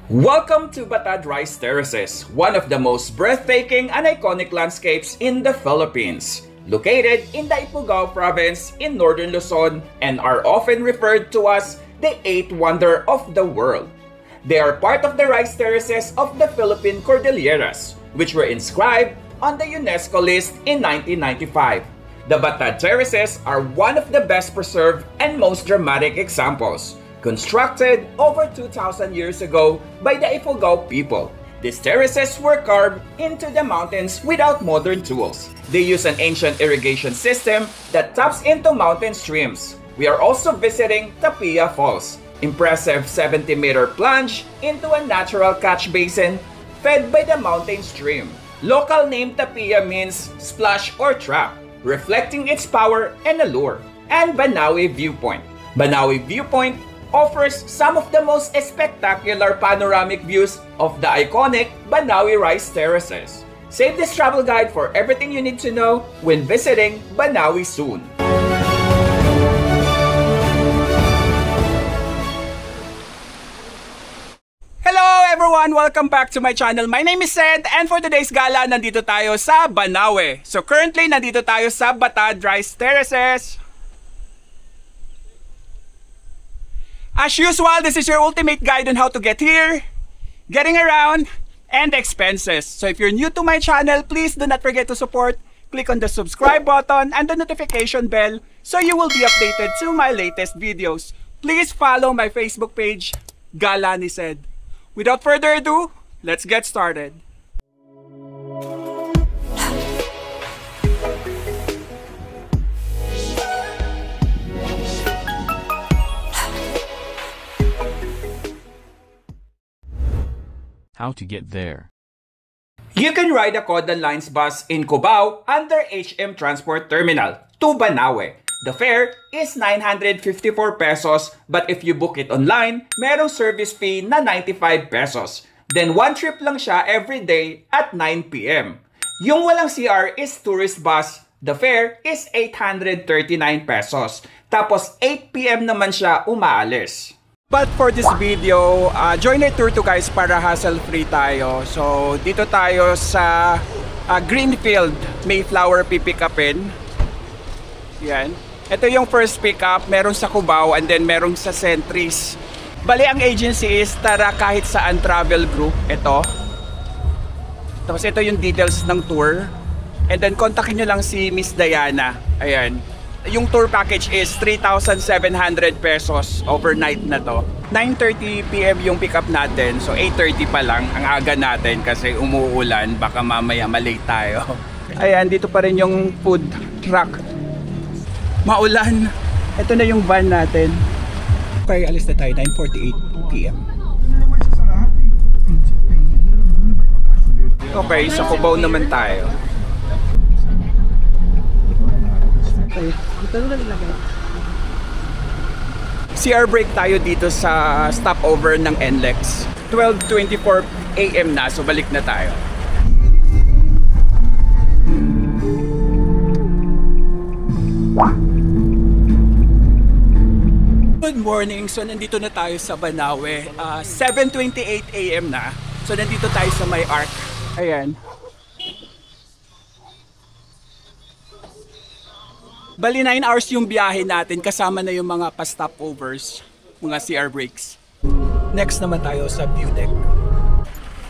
Welcome to Batad Rice Terraces, one of the most breathtaking and iconic landscapes in the Philippines. Located in the Ifugao province in northern Luzon and are often referred to as the eighth wonder of the world. They are part of the rice terraces of the Philippine Cordilleras, which were inscribed on the UNESCO list in 1995. The Batad Terraces are one of the best preserved and most dramatic examples. Constructed over 2,000 years ago by the Ifugao people, these terraces were carved into the mountains without modern tools. They use an ancient irrigation system that taps into mountain streams. We are also visiting Tapia Falls, impressive 70-meter plunge into a natural catch basin fed by the mountain stream. Local name Tapia means splash or trap, reflecting its power and allure. And Banawe Viewpoint. Banawe Viewpoint offers some of the most spectacular panoramic views of the iconic Banawe Rice Terraces. Save this travel guide for everything you need to know when visiting Banawe soon. Hello everyone! Welcome back to my channel. My name is Sed and for today's gala, nandito tayo sa Banawe. So currently, nandito tayo sa Batad Rice Terraces. As usual, this is your ultimate guide on how to get here, getting around, and expenses. So if you're new to my channel, please do not forget to support. Click on the subscribe button and the notification bell so you will be updated to my latest videos. Please follow my Facebook page, Gala ni Sed. Without further ado, let's get started. How to get there. You can ride a Codan Lines bus in Cubao under HM Transport Terminal to Banawe. The fare is 954 pesos, but if you book it online, merong service fee na 95 pesos. Then one trip lang siya every day at 9 p.m. Yung walang CR is tourist bus. The fare is 839 pesos. Tapos 8 p.m. naman siya umaalis. But for this video, joiner tour to guys para hassle-free tayo. So, dito tayo sa Greenfield, Mayflower pipick-upin. Yan. Ito yung first pick-up, meron sa Cubao and then meron sa Centris. Bali, ang agency is Tara Kahit Saan Travel Group. Ito. Tapos ito yung details ng tour. And then, kontakin nyo lang si Miss Diana. Ayan. Yung tour package is 3,700 pesos overnight na to. 9:30 p.m. yung pick up natin. So 8:30 pa lang ang aga natin kasi umuulan. Baka mamaya malate tayo. Ayan, dito pa rin yung food truck. Maulan. Ito na yung van natin. Okay, alis na tayo. 9:48 p.m. Okay, sa Cubao naman tayo. CR break tayo dito sa stopover ng NLEX. 12:24 AM na, so balik na tayo. Good morning! So nandito na tayo sa Banawe. 7:28 AM na. So nandito tayo sa may arc. Ayan. Bali 9 hours yung biyahe natin kasama na yung mga pa-stopovers, mga CR breaks. Next naman tayo sa view deck.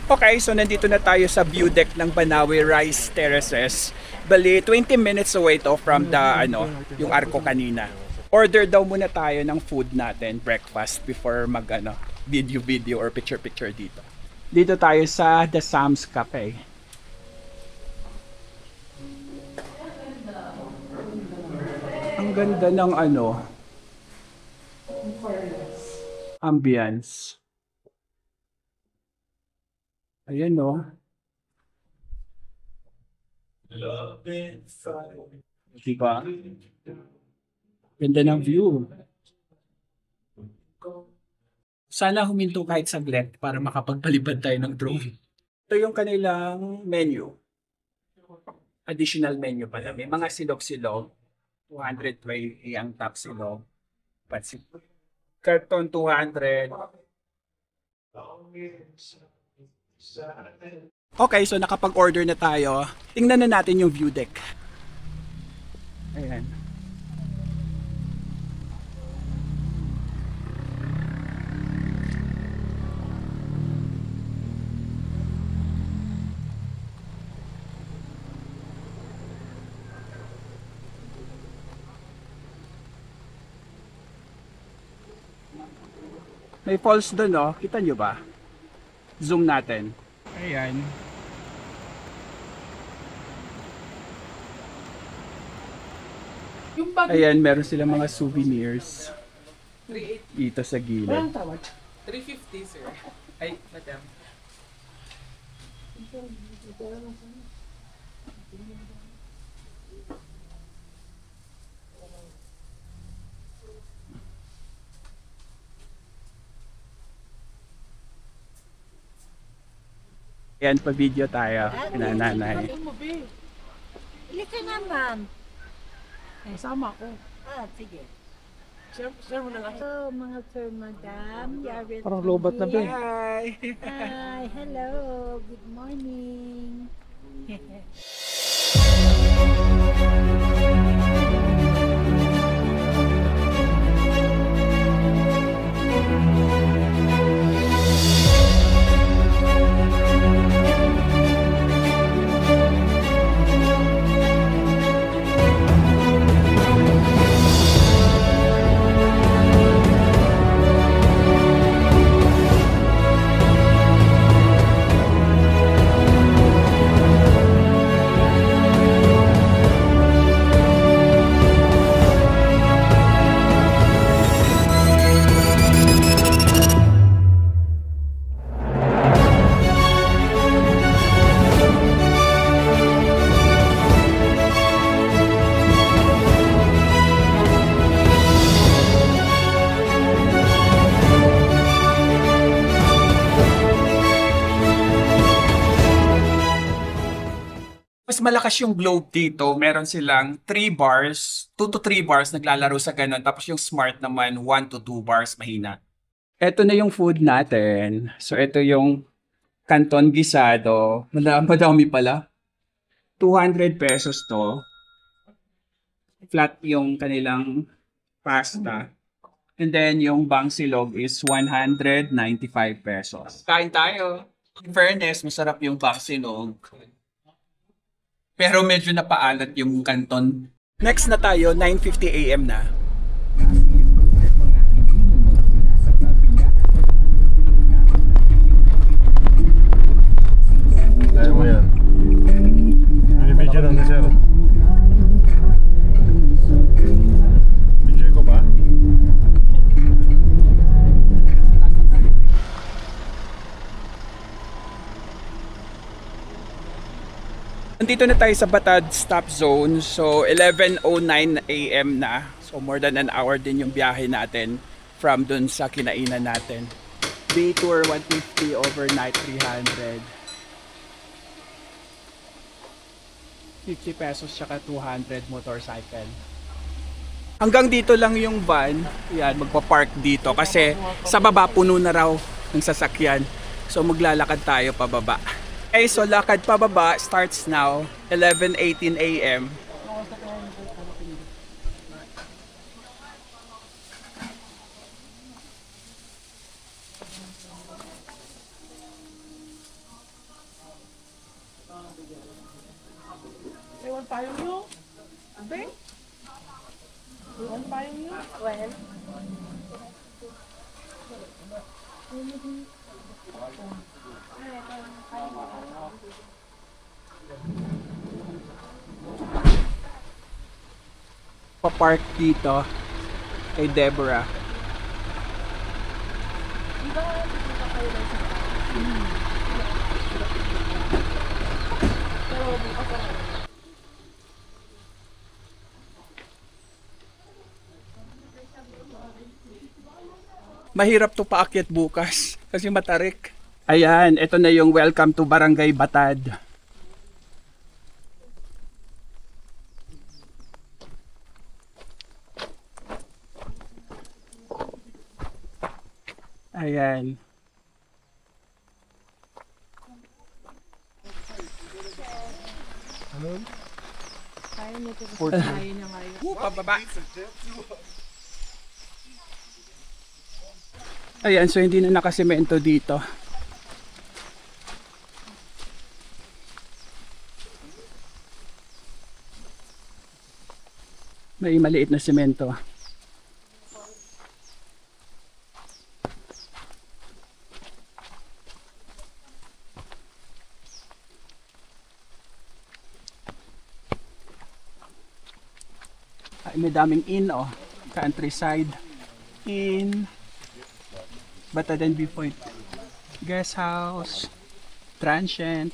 Okay, so nandito na tayo sa view deck ng Banawe Rice Terraces. Bali 20 minutes away to from the yung arko kanina. Order daw muna tayo ng food natin, breakfast before mag video or picture dito. Dito tayo sa The Sam's Cafe. Ang ganda ng ambience. Ayan o. Diba? Ganda ng view. Sana huminto kahit saglit para makapagpalipad tayo ng drone. Ito yung kanilang menu. Additional menu pala. May mga silog-silog. 220 ang top silog. Pansit. Karton 200. Okay, so nakapag-order na tayo. Tingnan na natin yung view deck. Ayan. May falls doon, no? Kita nyo ba? Zoom natin. Ayan. Ayan, meron silang mga souvenirs dito sa gilid. 350, sir. Ay, madam. Ayan, pa-video tayo. Nanay. Halika naman. Kasama ko. Sige. Sir mo na lang. Hello, mga sir, madam. Yari. Parang lobat na ba eh. Hi! Hi, hello. Good morning. Mas malakas yung globe dito. Meron silang 3 bars, 2 to 3 bars naglalaro sa ganun. Tapos yung smart naman, 1 to 2 bars mahina. Ito na yung food natin. So ito yung canton gisado. Madami pala. 200 pesos to. Flat yung kanilang pasta. And then yung bangsilog is 195 pesos. Kain tayo. In fairness, masarap yung bangsilog. Pero medyo napaalat yung canton. Next na tayo, 9:50 AM na. Ayaw mo yan. Binibidyo lang na siya. Bidyo ko ba? Nandito na tayo sa Batad Stop Zone. So 11:09 AM na. So more than an hour din yung biyahe natin from dun sa kinainan natin. Day tour 150, overnight 300. 50 pesos tsaka 200 motorcycle. Hanggang dito lang yung van. Yan, magpa-park dito kasi sa baba puno na raw ng sasakyan. So maglalakad tayo pababa. Okay, so lakad pababa starts now, 11:18 AM. Ewan tayo nyo. Abe? Ewan tayo nyo. Well, Pa-park dito kay Deborah. Mahirap to paakyat bukas kasi matarik. Ayan, ito na yung welcome to Barangay Batad. Ayan. niya ito. Kaya niya ngayon. Pababa. Ayan, so hindi na nakasemento dito. May maliit na semento. Ay, may daming inn, oh. Countryside Inn, Batadan Viewpoint Guest House, Transient,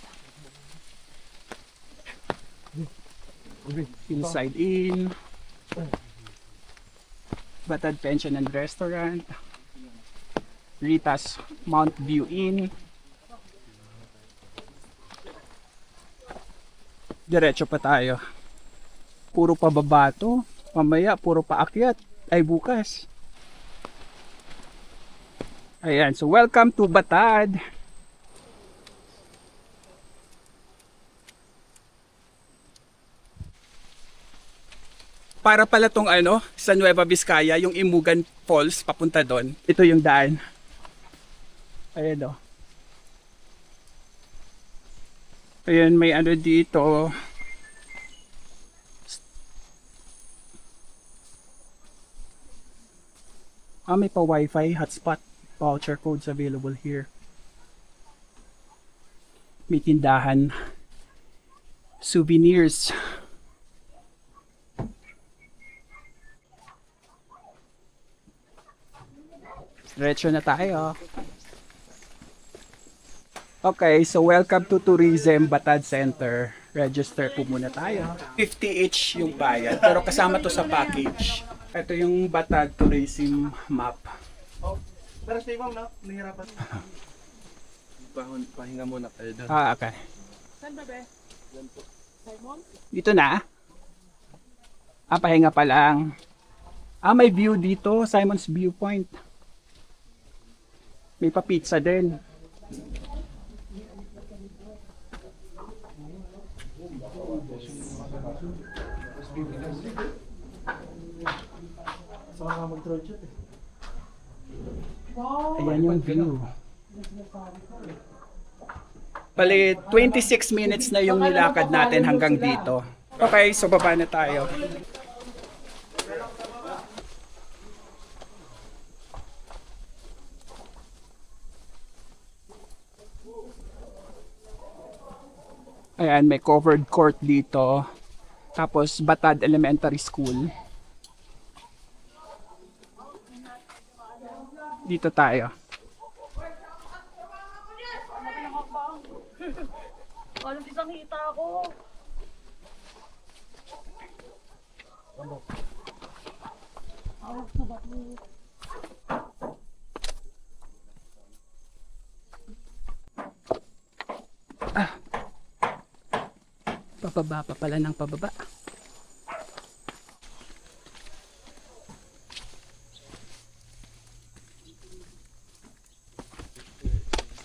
Hillside Inn, Batad Pension and Restaurant, Rita's Mount View Inn. Diretso pa tayo. Puro pababa to. Mamaya puro paakyat. Ay bukas. Ayan, so welcome to Batad. Para pala tong ano, sa Nueva Vizcaya, yung Imugan Falls, papunta doon. Ito yung daan. Ayan o. Ayan, may ano dito. May pa Wi-Fi hotspot. Voucher codes available here. May tindahan. Souvenirs. Diretso na tayo. Okay, so welcome to Tourism Batad Center. Register po muna tayo. 50 each yung bayad, pero kasama to sa package. Ito yung Batad Tourism Map. Pero stay ma'am, no? Nahihirapan. Pahinga muna kayo doon. Okay. Saan ba, be? Simon? Dito na? Pahinga pa lang. May view dito, Simon's Viewpoint. May pa-pizza din. Ayan yung view. Bali, 26 minutes na yung nilakad natin hanggang dito. Okay, so baba na tayo. Ayan, may covered court dito. Tapos, Batad Elementary School. Dito tayo. Alam, isang hita ako. Pababa pa pala ng pababa.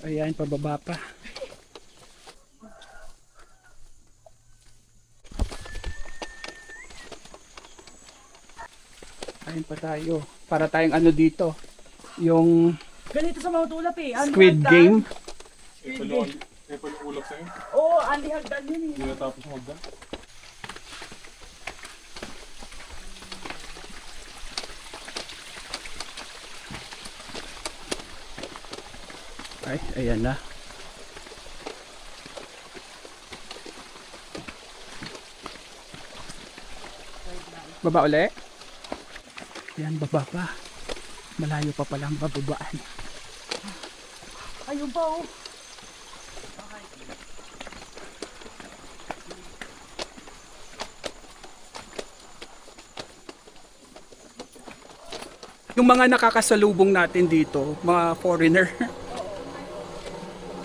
Ayan, pababa pa. Ayan pa tayo. Para tayong ano dito. Yung Ganito sa mga tulap eh. Squid Game. May ulap sa'yo? Oo, Andy Hagdan yun eh. Hindi natapos mo magdan? Ay, ayan na. Baba uli. Ayan, baba pa. Malayo pa palang bababaan. Ayun pa oh. Yung mga nakakasalubong natin dito, mga foreigner.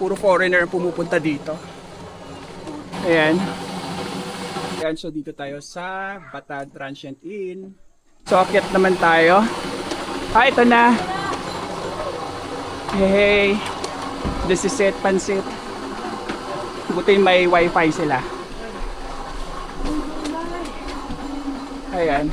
Puro foreigner ang pumupunta dito. Ayan. Ayan, so dito tayo sa Batad Transient Inn. So akyat naman tayo. Ito na. Hey, this is it, Pansit. Buti may wifi sila. Ayan.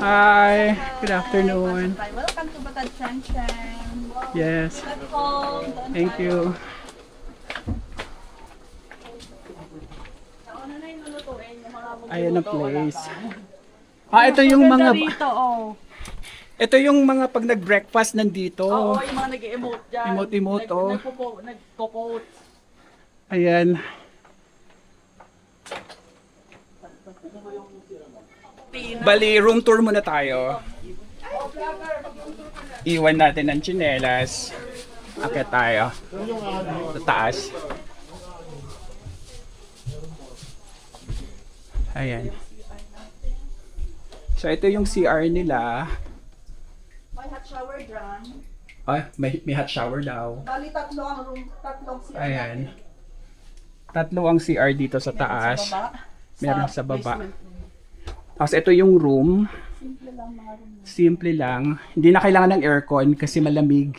Hi, good afternoon. Welcome to Batad Transhem. Yes, Welcome. thank you. Ayan ang place. Ito yung mga Dito, oh. ito yung mga pag nag-breakfast nandito. Oo, yung mga nag-emote dyan. Emote-emote, oh. Nagko-quote. Ayan. Bali, room tour muna tayo. Iwan natin ang tsinelas. Akit tayo. Sa taas. Ayan. So, ito yung CR nila. May hot shower dyan. May hot shower daw. Bali, tatlo ang room, tatlong siya. Ayan. Tatlo ang CR dito sa taas. Meron sa baba. Tapos ito yung room. Simple lang. Hindi na kailangan ng aircon kasi malamig.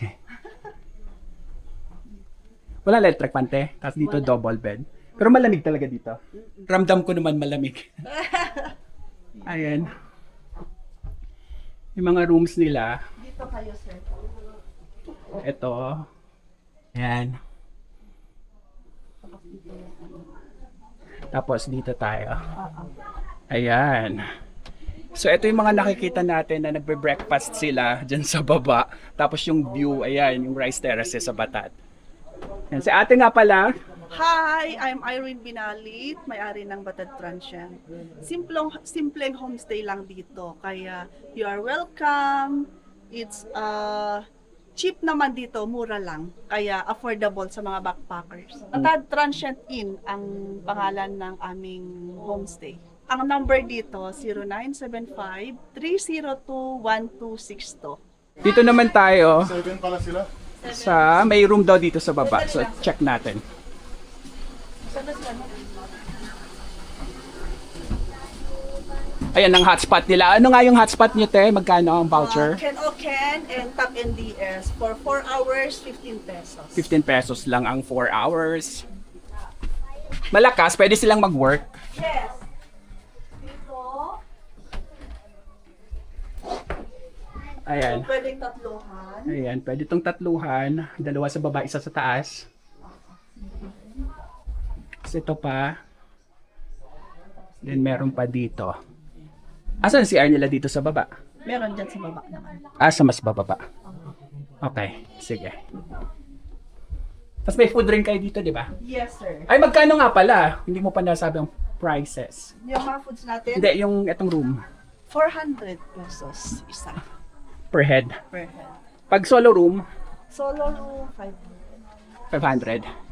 Wala electric fan, te. Tapos dito double bed. Pero malamig talaga dito. Ramdam ko naman malamig. Ayan. Yung mga rooms nila. Dito kayo, sir. Ito. Ayan. Tapos dito tayo. Ayan. So ito yung mga nakikita natin na nagbe-breakfast sila dyan sa baba. Tapos yung view, ayan, yung rice terraces sa Batad. Ayan. Si ate nga pala. Hi, I'm Irene Binalit, may-ari ng Batad Transhem. Simpleng homestay lang dito. Kaya you are welcome. It's cheap naman dito, mura lang. Kaya affordable sa mga backpackers. Batad Transhem Inn ang pangalan ng aming homestay. Ang number dito, 0975-302-1262. Dito naman tayo 7 pala sila. sa may room daw dito sa baba. So check natin. Ayan ang hotspot nila. Ano nga yung hotspot nyo, te? Magkano ang voucher? Ken O Ken and Tap NDS for 4 hours, 15 pesos. 15 pesos lang ang 4 hours. Malakas, pwede silang mag-work. Yes. Dito, Ayan. pwedeng tatluhan. Ayan, pwede itong tatluhan. Dalawa sa baba, isa sa taas. Tapos ito pa. Then meron pa dito. Asan si CR nila dito sa baba? Meron dyan sa baba naman. Sa mas bababa. Okay, sige. Tapos may food rin kayo dito, di ba? Yes, sir. Ay, magkano nga pala? Hindi mo pa nasabi ang prices. Yung mga foods natin, Hindi, yung itong room. 400 pesos isa Per head. per head. Pag solo room, Solo room, 500. 500.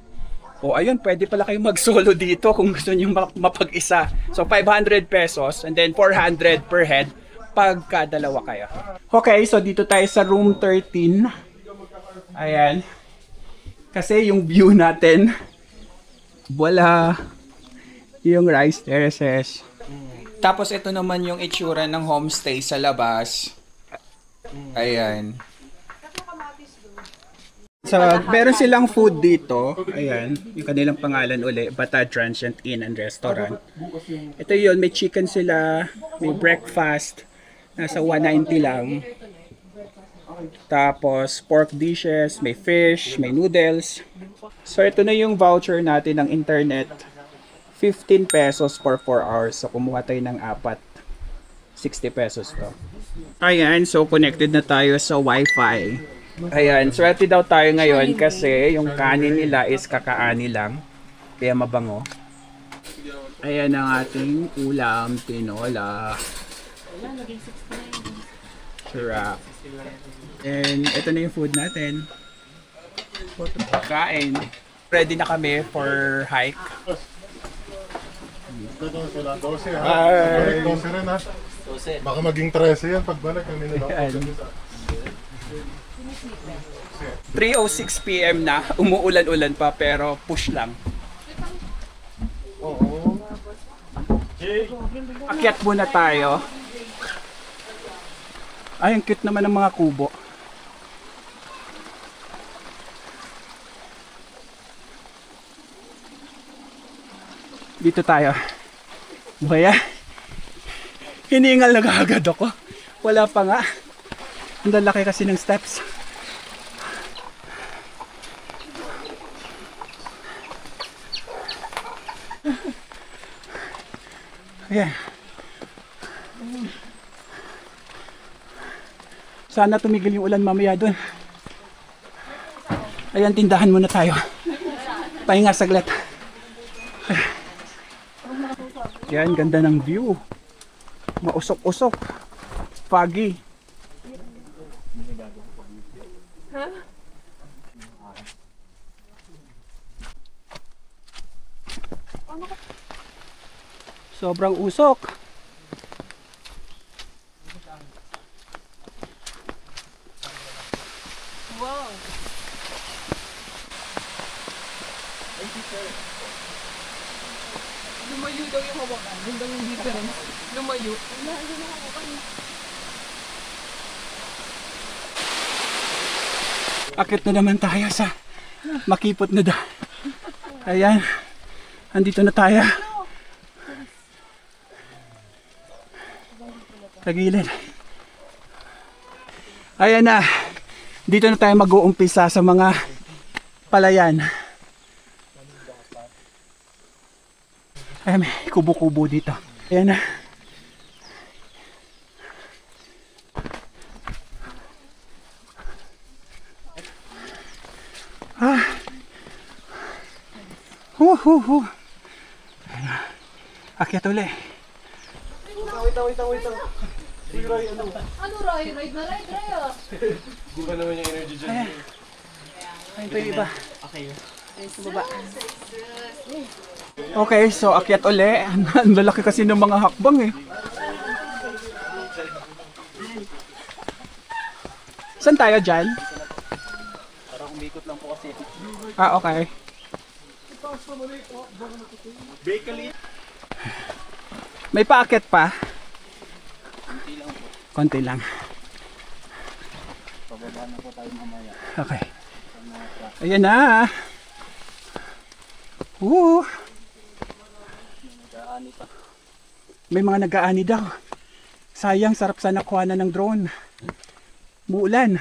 O ayun, pwede pala kayo mag-solo dito kung gusto niyo mapag-isa. So 500 pesos and then 400 per head pagka dalawa kayo. Okay, so dito tayo sa room 13. Ayan. Kasi yung view natin, wala yung rice terraces. Tapos ito naman yung itsura ng homestay sa labas. Ayan. So, meron silang food dito. Ayan, yung kanilang pangalan uli, Batad Transient Inn and Restaurant. Ito yun, may chicken sila, may breakfast, nasa 190 lang. Tapos, pork dishes, may fish, may noodles. So, ito na yung voucher natin ng internet. 15 pesos for 4 hours. So, kumuha tayo ng 4. 60 pesos to. Ayan, so connected na tayo sa Wi-Fi. Ayan, swerte daw tayo ngayon kasi yung kanin nila is kakaani lang. Kaya mabango. Ayan ang ating ulam, tinola. Sarap. And ito na yung food natin. Kain. Ready na kami for hike. Ito sila, 12 ha. Ay. 12 rin ha. Baka maging 13 yan pagbalik ng nila. Ayan. 3:06 PM na, umuulan-ulan pa pero push lang. Oo. Akyat muna tayo. Ay, ang cute naman ng mga kubo. Dito tayo. Baya. Hiningal na agad ako. Wala pa nga. Ang lalaki kasi ng steps. Ayan. Sana tumigil yung ulan mamaya doon. Ayan, tindahan muna tayo. Pahinga saglit. Yan, ganda ng view. Mausok-usok. Foggy. Sobrang usok. Lumayo daw yung hawakan. Yun daw yung difference. Lumayo. Akit na naman tayo sa makipot na Ayan. Andito na tayo. Tagilid. Ayan na. Dito na tayo mag-uumpisa sa mga palayan. Ayan, may kubo-kubo dito. Ayan na. Ayan na. Akyat uli. Wait. Ano, Roy? Ride na ride, Roy, oh. Di ba naman yung energy dyan? Ayan. Ayan pa yung iba. Ayan sa baba. Okay, so akyat uli. Ang lalaki kasi ng mga hakbang eh. Saan tayo dyan? Parang umikot lang po kasi. Ah, okay. May paakyat pa? Konti lang po. Konti lang. Pababa na po tayo mamaya. Okay. Ayan na. May mga nag-aani daw. Sayang, sarap sana kuhanan ng drone. Muulan.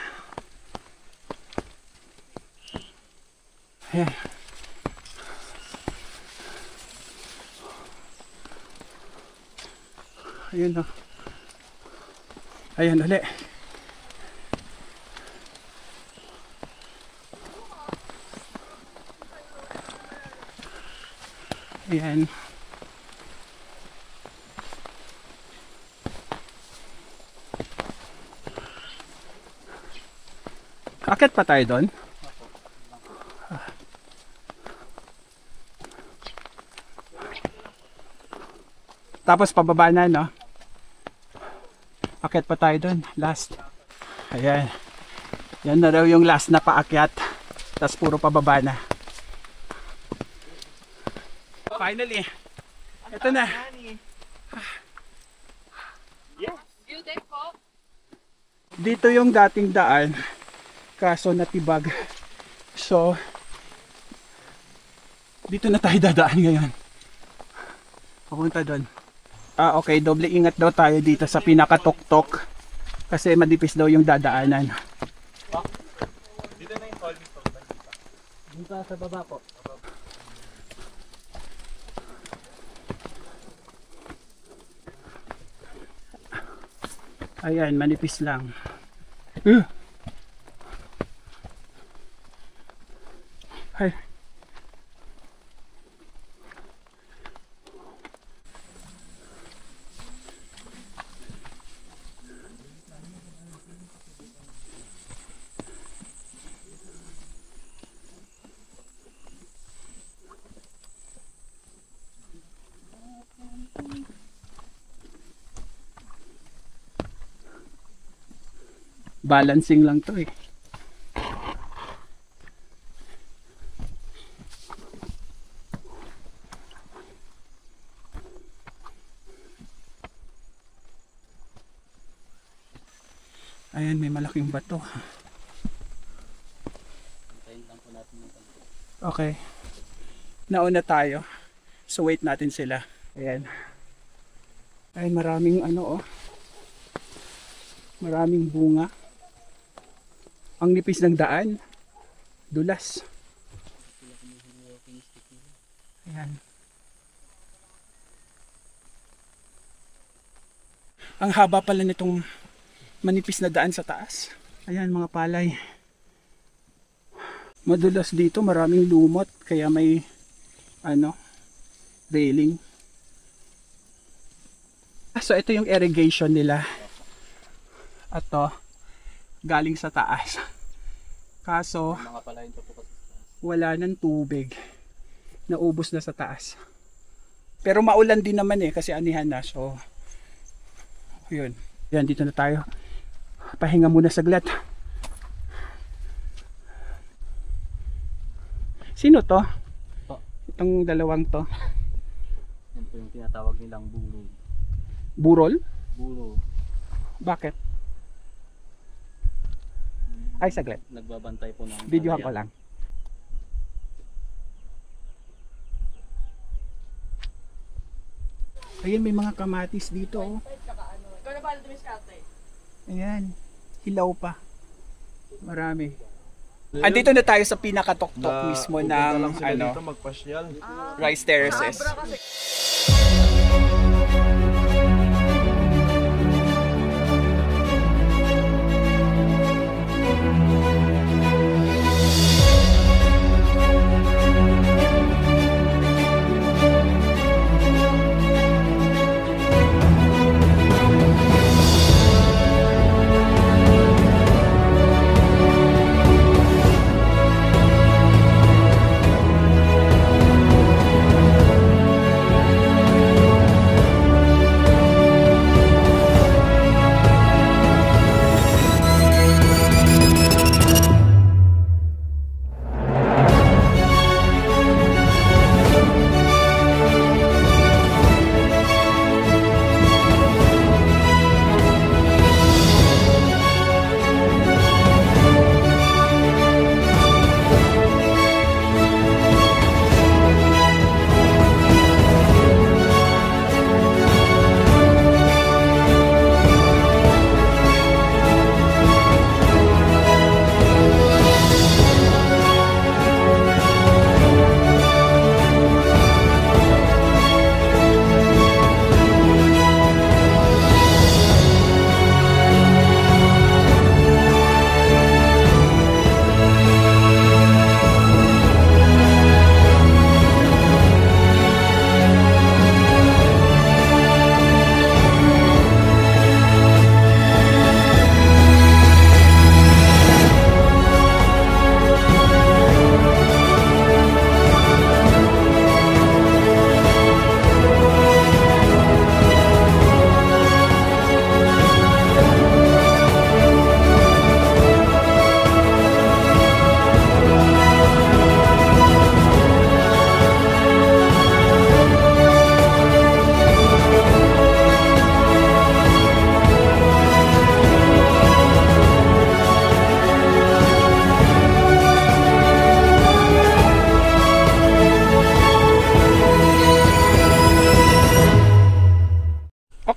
Ayan. Ayan o. Ayan ulit. Ayan. Akit pa tayo doon? Tapos pababa na, no? Akit pa tayo doon. Last. Ayan. Yan na daw yung last na paakyat. Tapos puro pababa na. Finally. Ito na. Dito yung dating daan. Kaso natibag. So, dito na tayo dadaan ngayon. Papunta doon. Ah, okay. Doble ingat daw tayo dito sa pinakatuktok. Kasi madipis daw yung dadaanan. Dito na yung call dito. Dito sa baba po. Ayan, manipis lang. Ay. Balancing lang to eh. Ayan, may malaking bato. Okay. Nauna tayo. So wait natin sila. Ayan. Ay, maraming ano oh. Maraming bunga. Ang nipis ng daan. Dulas. Ayan. Ang haba pala nitong manipis na daan sa taas. Ayan mga palay. Madulas dito, maraming lumot. Kaya may ano, railing. So ito yung irrigation nila. At to, galing sa taas. Kaso, wala nang tubig. Naubos na sa taas. Pero maulan din naman eh, kasi anihan na. So, yun. Yan, dito na tayo. Pahinga muna saglit. Sino to? Itong dalawang to. Yan po yung tinatawag nilang buro. Burol? Buro. Bakit? Ay, saglit. Nagbabantay po ng Videohan ko lang. Ayan, may mga kamatis dito. Oh. Ikaw na pala tumiskate. Ayan. Hilaw pa. Marami. Andito na tayo sa pinakatok-tok mismo ng ano, magpasyal. rice terraces.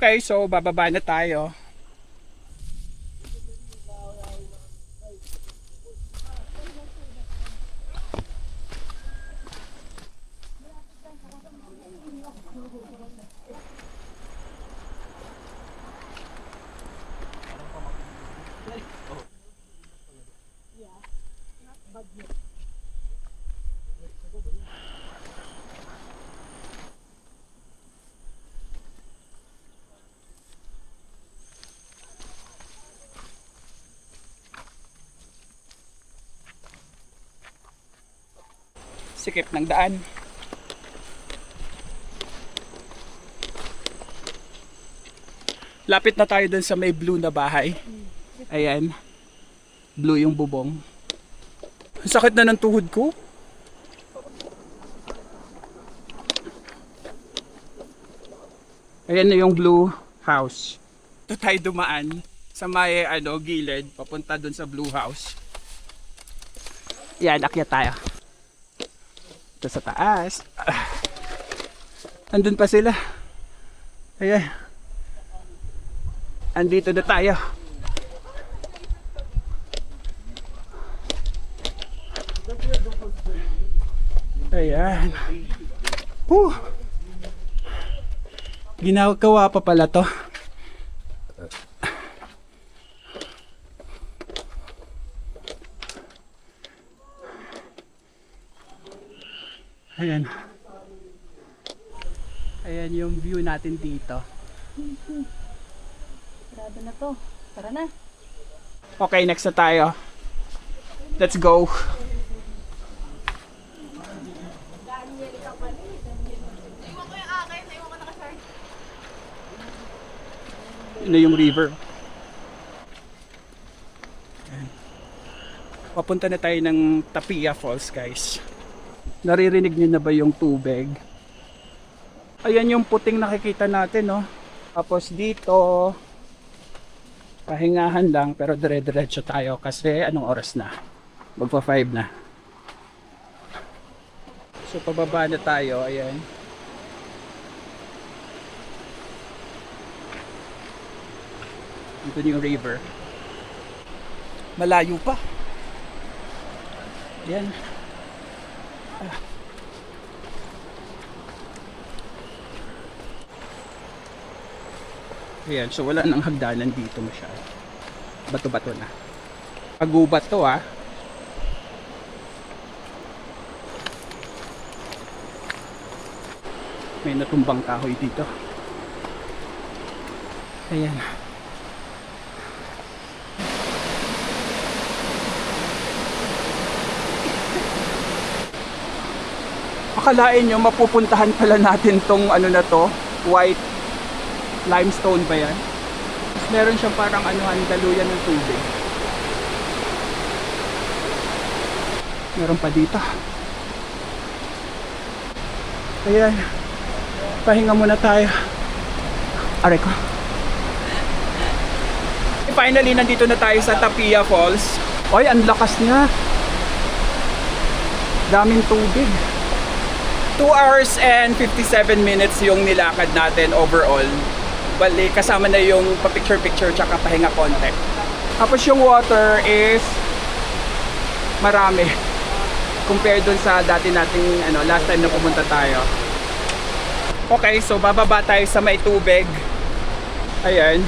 Okay, so bababa na tayo. Sikip ng daan. Lapit na tayo dun sa may blue na bahay. Ayan. Blue yung bubong. Ang sakit na ng tuhod ko. Ayan na yung blue house. Ito tayo dumaan sa may gilid papunta dun sa blue house. Yan, akyat tayo. Ito sa taas. Andun pa sila. Ayan. Andito na tayo. Ayan. Ginagawa pa pala to. Ayan. Ayan yung view natin dito. Sarado na to. Tara na. Okay, next na tayo. Let's go. Yun na yung river. Ayan. Papunta na tayo ng Tapia Falls, guys. Naririnig niyo na ba yung tubig? Ayan yung puting nakikita natin, no? Tapos dito, pahingahan lang, pero dire-diretso tayo kasi anong oras na? Magpa 5 na. So pababa na tayo, ayan. Ito yung river. Malayo pa. Ayan. Ayan, so wala nang hagdanan dito masyado. Bato-bato na. Pagubat to ah. May natumbang kahoy dito. Ayan. Akalain nyo mapupuntahan pala natin tong ano na to, white limestone ba yan? Tapos meron siyang parang anuhan, daluyan ng tubig. Meron pa dito. Ayan. Pahinga muna tayo. Aray ko. Finally, nandito na tayo sa Tapia Falls. Oy, ang lakas niya. Daming tubig. 2 hours and 57 minutes yung nilakad natin overall. Bali, kasama na yung pa-picture-picture tsaka pahinga konti. Tapos yung water is marami compared dun sa dati nating last time na pumunta tayo. Okay, so bababa tayo sa may tubig. Ayan.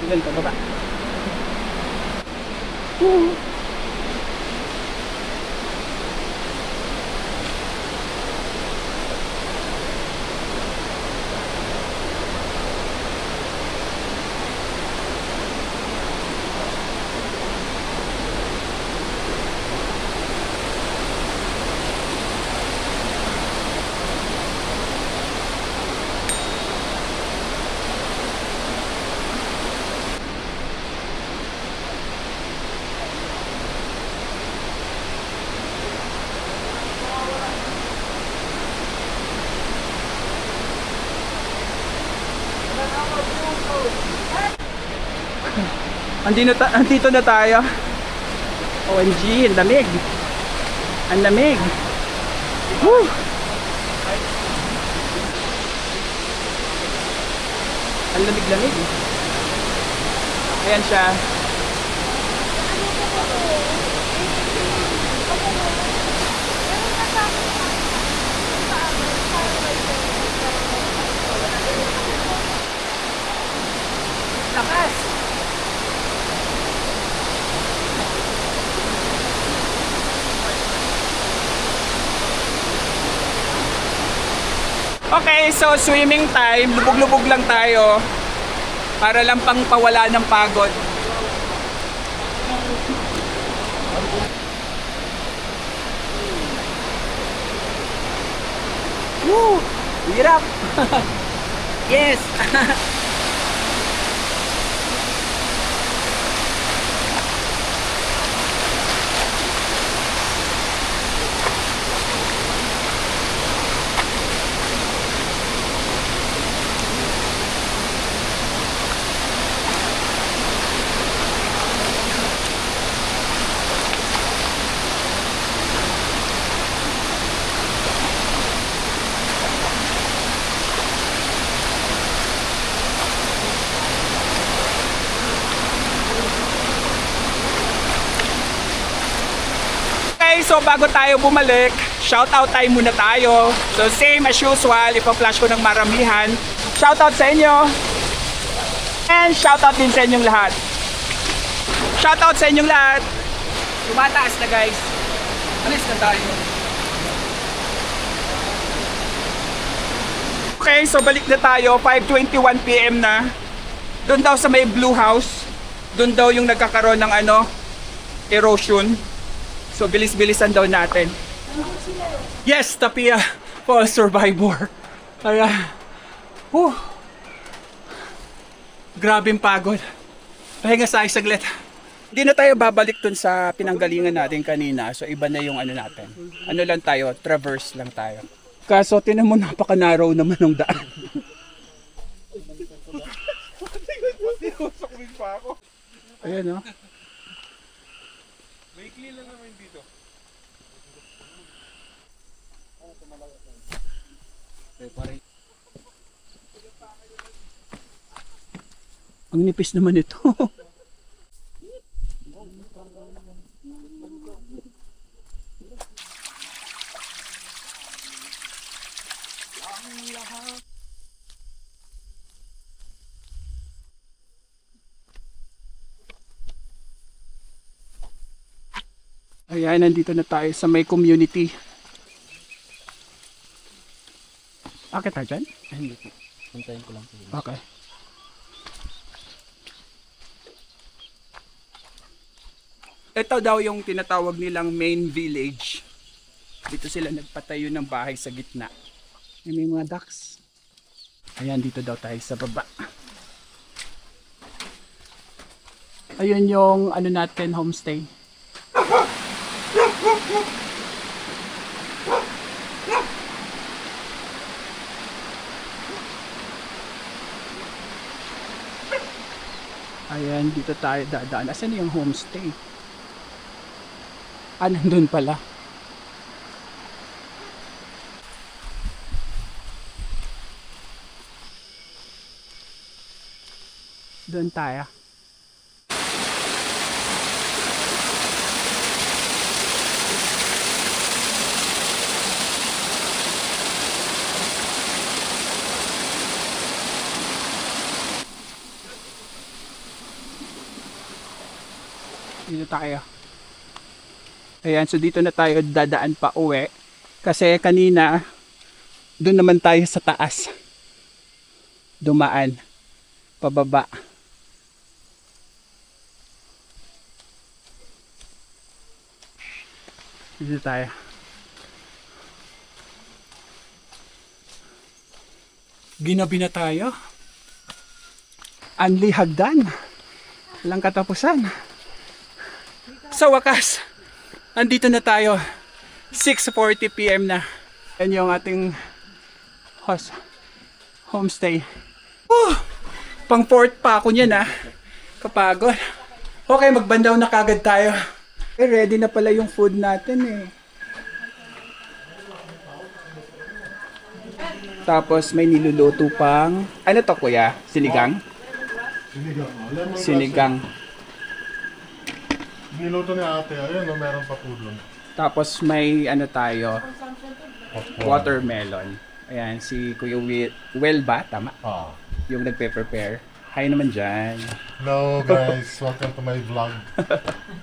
Ilan pa baba? Andito na tayo. OMG, ang lamig. Ang lamig. Woo! Ang lamig-lamig. Ayan siya. Lakas! Okay, so swimming time. Lubog-lubog lang tayo. Para lang pang pawala ng pagod. Woo! Hirap! Yes! So bago tayo bumalik, shoutout time muna tayo. So same as usual, ipa-flash ko ng maramihan. Shoutout sa inyo. And shoutout din sa inyong lahat. Shoutout sa inyong lahat. Tumataas na guys. Alis na tayo. Okay, so balik na tayo. 5:21 PM na. Doon daw sa may Blue House. Doon daw yung nagkakaroon ng erosion. So bilis-bilisan daw natin. Yes, Tapia Fall Survivor. Kaya, grabing pagod. Pahinga sa saglit. Hindi na tayo babalik dun sa pinanggalingan natin kanina. So iba na yung natin. Ano lang tayo, traverse lang tayo. Kaso tinan mo, napaka-narrow naman ng daan. Ayan o. Maikli lang naman dito. Ang nipis naman ito. Ayan, nandito na tayo sa may community. Bakit tayo dyan? Hindi po. Puntayin ko lang po. Okay. Ito daw yung tinatawag nilang main village. Dito sila nagpatayo ng bahay sa gitna. May mga ducks. Ayan, dito daw tayo sa baba. Ayun yung natin, homestay. Ayan, dito tayo dadaan. Asan yung homestay? Nandun pala. Doon tayo. Dito tayo. Ayan, so dito na tayo dadaan pa uwi. Kasi kanina, doon naman tayo sa taas. Dumaan. Pababa. Dito tayo. Ginabi na tayo. Anli hagdan. Walang katapusan. Sa wakas, andito na tayo. 6:40 PM na. Yan yung ating homestay. Pang fourth pa ako niyan Kapagod. Okay, magbandaw na kagad tayo. Ready na pala yung food natin Tapos may niluluto pang, ano to kuya? Sinigang? Sinigang. Niluto ni ate, ayun meron pa po doon. Tapos may tayo, watermelon. Ayan, si Kuya Will ba? Tama? Yung nagpe-prepare. Hi naman dyan. Hello guys, welcome to my vlog.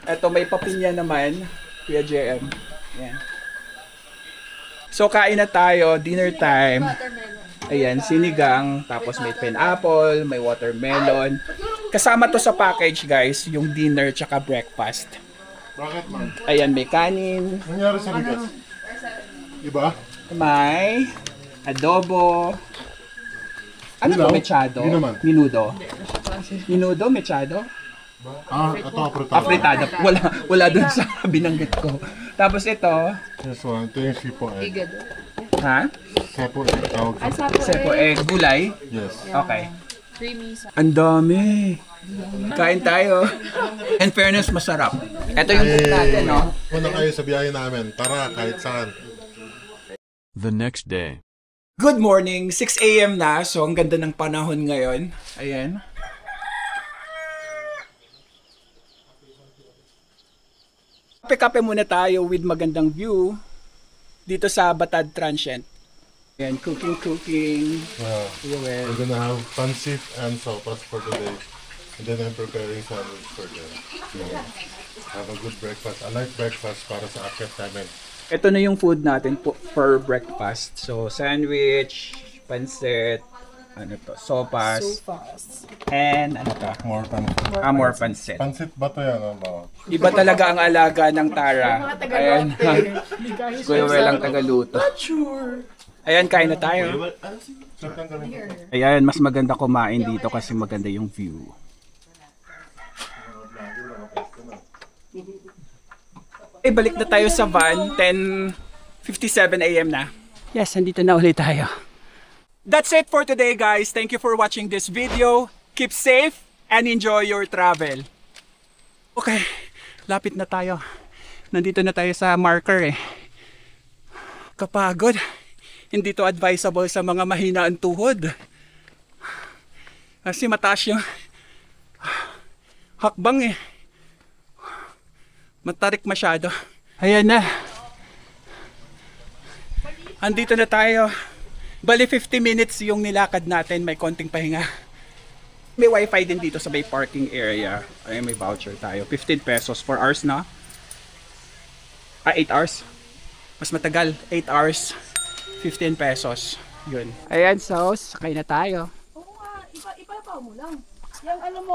Eto, may papinya naman, Kuya JM. Ayan. So kain na tayo, dinner time. Ayan, sinigang, tapos may pineapple, may watermelon. Kasama to sa package guys, yung dinner tsaka breakfast. Bakit man? Ayan, may kanin. Nangyari sa bigas? Iba? May adobo. Ano Dilaw? to, mechado? Di naman. Minudo. Minudo, mechado? Ito apretado. Afritada. Wala dun sa binanggit ko. Tapos ito, This one, ito yung sipo egg. ha? Sipo egg, tawag sa. Sepo gulay. Yes. Okay. Ang dami. Kain tayo. In fairness, masarap. Ito yung food natin, no? Una kayo sa biyahe namin. Tara, kahit saan. The next day. Good morning, 6 AM na. So, ang ganda ng panahon ngayon. Ayan. Kape-kape muna tayo with magandang view dito sa Batad Transient. Ayan, cooking. Yeah. Well, We're gonna have pancit and sopas for today. And then I'm preparing sandwich for them. So, have a good breakfast. I like breakfast para sa akyat namin. ito na yung food natin for breakfast. So, sandwich, pancit, ano to, sopas, and ano to? More pancit. More pancit. Pancit ba to yan? Ano? Iba talaga ang alaga ng Tara. Ayan. Kuya Wel ang tagaluto. Ayan, kain na tayo. Ayan, mas maganda kumain dito kasi maganda yung view. Okay, balik na tayo sa van. 10:57 AM na. Yes, nandito na ulit tayo. That's it for today, guys. Thank you for watching this video. Keep safe and enjoy your travel. Okay, lapit na tayo. Nandito na tayo sa marker eh. Kapagod. Hindi to advisable sa mga mahina ang tuhod. Kasi mataas yung hakbang eh. Matarik masyado. Ayan na. Andito na tayo. Bali 50 minutes yung nilakad natin. May konting pahinga. May wifi din dito sa may parking area. Ay, may voucher tayo. 15 pesos, 4 hours na. 8 hours. Mas matagal. 8 hours. 15 pesos. Yun. Ayan, so sakay na tayo. Oo nga, iba mo lang. Yung ano mo,